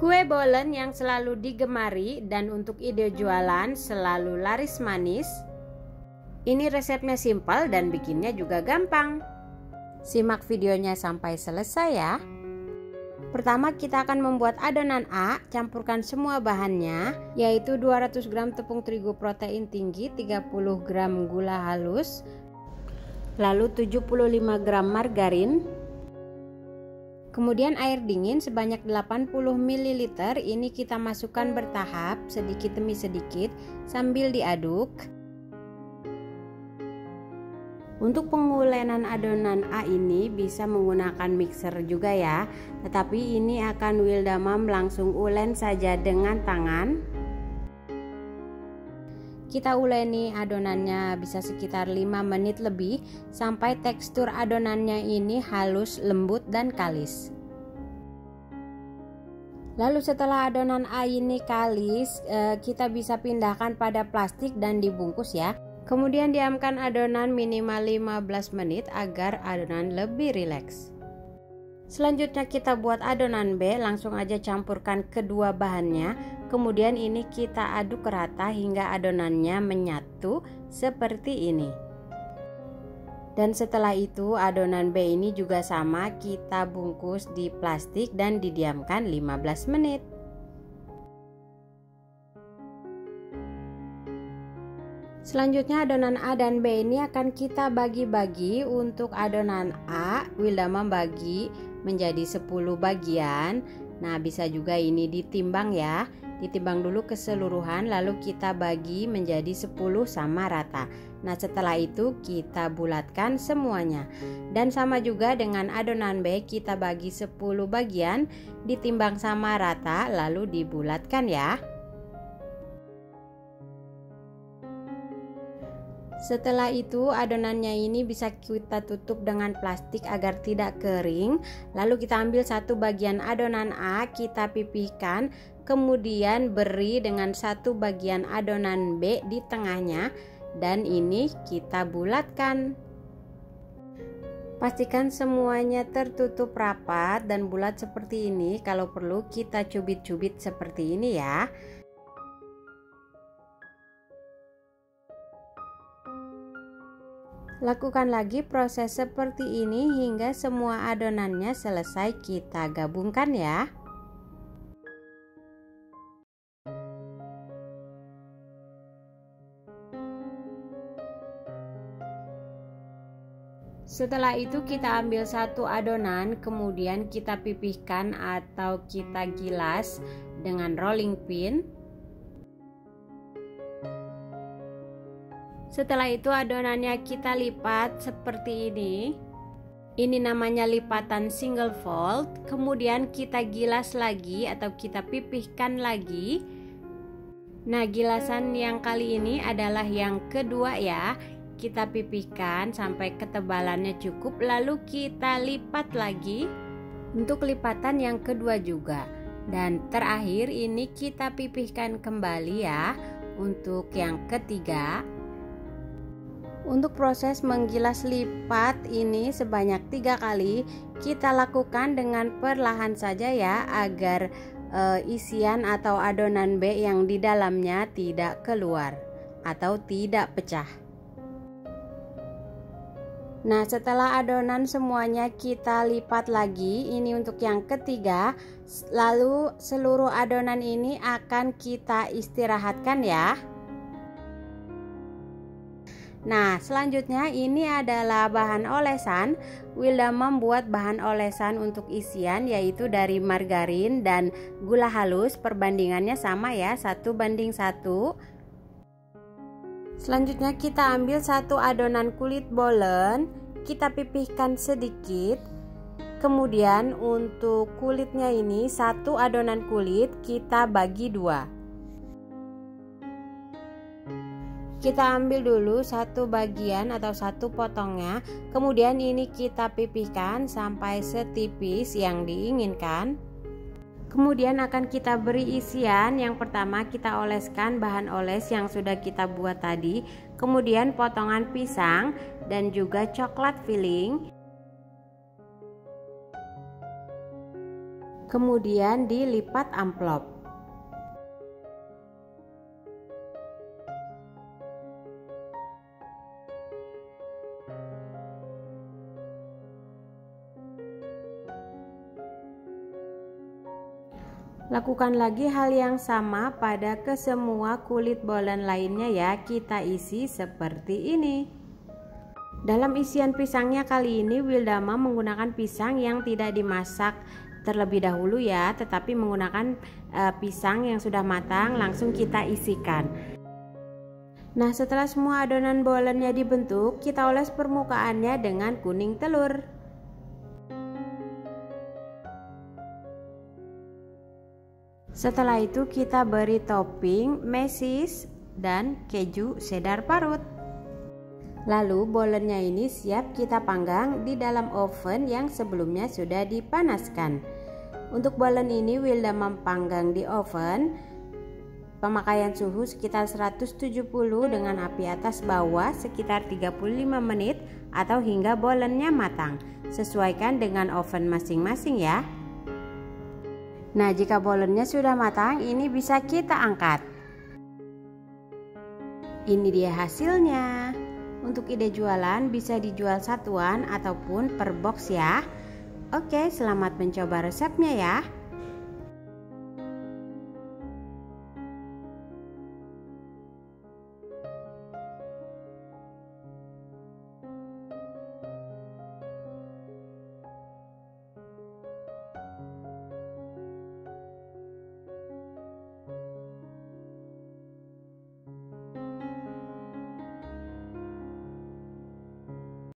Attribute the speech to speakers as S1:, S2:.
S1: Kue bolen yang selalu digemari dan untuk ide jualan selalu laris manis. Ini resepnya simpel dan bikinnya juga gampang. Simak videonya sampai selesai ya. Pertama kita akan membuat adonan A. Campurkan semua bahannya, yaitu 200 gram tepung terigu protein tinggi, 30 gram gula halus, lalu 75 gram margarin, kemudian air dingin sebanyak 80 ml. Ini kita masukkan bertahap sedikit demi sedikit sambil diaduk. Untuk pengulenan adonan A ini bisa menggunakan mixer juga ya, tetapi ini akan Wildamam langsung ulen saja dengan tangan. Kita uleni adonannya bisa sekitar 5 menit lebih sampai tekstur adonannya ini halus, lembut dan kalis. Lalu setelah adonan A ini kalis, kita bisa pindahkan pada plastik dan dibungkus ya. Kemudian diamkan adonan minimal 15 menit agar adonan lebih rileks. Selanjutnya kita buat adonan B, langsung aja campurkan kedua bahannya. Kemudian ini kita aduk rata hingga adonannya menyatu seperti ini. Dan setelah itu adonan B ini juga sama, kita bungkus di plastik dan didiamkan 15 menit. Selanjutnya adonan A dan B ini akan kita bagi-bagi. Untuk adonan A, Wildamam bagi menjadi 10 bagian. Nah, bisa juga ini ditimbang ya. Ditimbang dulu keseluruhan lalu kita bagi menjadi 10 sama rata. Nah, setelah itu kita bulatkan semuanya. Dan sama juga dengan adonan B, kita bagi 10 bagian, ditimbang sama rata lalu dibulatkan ya. Setelah itu adonannya ini bisa kita tutup dengan plastik agar tidak kering. Lalu kita ambil satu bagian adonan A, kita pipihkan, kemudian beri dengan satu bagian adonan B di tengahnya, dan ini kita bulatkan. Pastikan semuanya tertutup rapat dan bulat seperti ini. Kalau perlu kita cubit-cubit seperti ini ya. Lakukan lagi proses seperti ini hingga semua adonannya selesai kita gabungkan ya. Setelah itu kita ambil satu adonan, kemudian kita pipihkan atau kita gilas dengan rolling pin. Setelah itu adonannya kita lipat seperti ini. Ini namanya lipatan single fold. Kemudian kita gilas lagi atau kita pipihkan lagi. Nah, gilasan yang kali ini adalah yang kedua ya. Kita pipihkan sampai ketebalannya cukup, lalu kita lipat lagi untuk lipatan yang kedua juga. Dan terakhir ini kita pipihkan kembali ya untuk yang ketiga. Untuk proses menggilas lipat ini sebanyak 3 kali kita lakukan dengan perlahan saja ya, agar isian atau adonan B yang di dalamnya tidak keluar atau tidak pecah. Nah, setelah adonan semuanya kita lipat lagi, ini untuk yang ketiga. Lalu seluruh adonan ini akan kita istirahatkan ya. Nah, selanjutnya ini adalah bahan olesan. Wildamam membuat bahan olesan untuk isian, yaitu dari margarin dan gula halus. Perbandingannya sama ya, 1:1. Selanjutnya kita ambil satu adonan kulit bolen, kita pipihkan sedikit. Kemudian untuk kulitnya ini, satu adonan kulit kita bagi 2. Kita ambil dulu satu bagian atau satu potongnya, kemudian ini kita pipihkan sampai setipis yang diinginkan. Kemudian akan kita beri isian. Yang pertama kita oleskan bahan oles yang sudah kita buat tadi, kemudian potongan pisang dan juga coklat filling. kemudian dilipat amplop. Lakukan lagi hal yang sama pada kesemua kulit bolen lainnya ya, kita isi seperti ini. Dalam isian pisangnya kali ini Wildama menggunakan pisang yang tidak dimasak terlebih dahulu ya, tetapi menggunakan pisang yang sudah matang langsung kita isikan. Nah, setelah semua adonan bolennya dibentuk, kita oles permukaannya dengan kuning telur. Setelah itu kita beri topping mesis dan keju cheddar parut. Lalu bolennya ini siap kita panggang di dalam oven yang sebelumnya sudah dipanaskan. Untuk bolen ini Wildama panggang di oven pemakaian suhu sekitar 170 dengan api atas bawah sekitar 35 menit atau hingga bolennya matang. Sesuaikan dengan oven masing-masing ya. Nah, jika bolennya sudah matang, ini bisa kita angkat. Ini dia hasilnya. Untuk ide jualan bisa dijual satuan ataupun per box ya. Oke, selamat mencoba resepnya ya.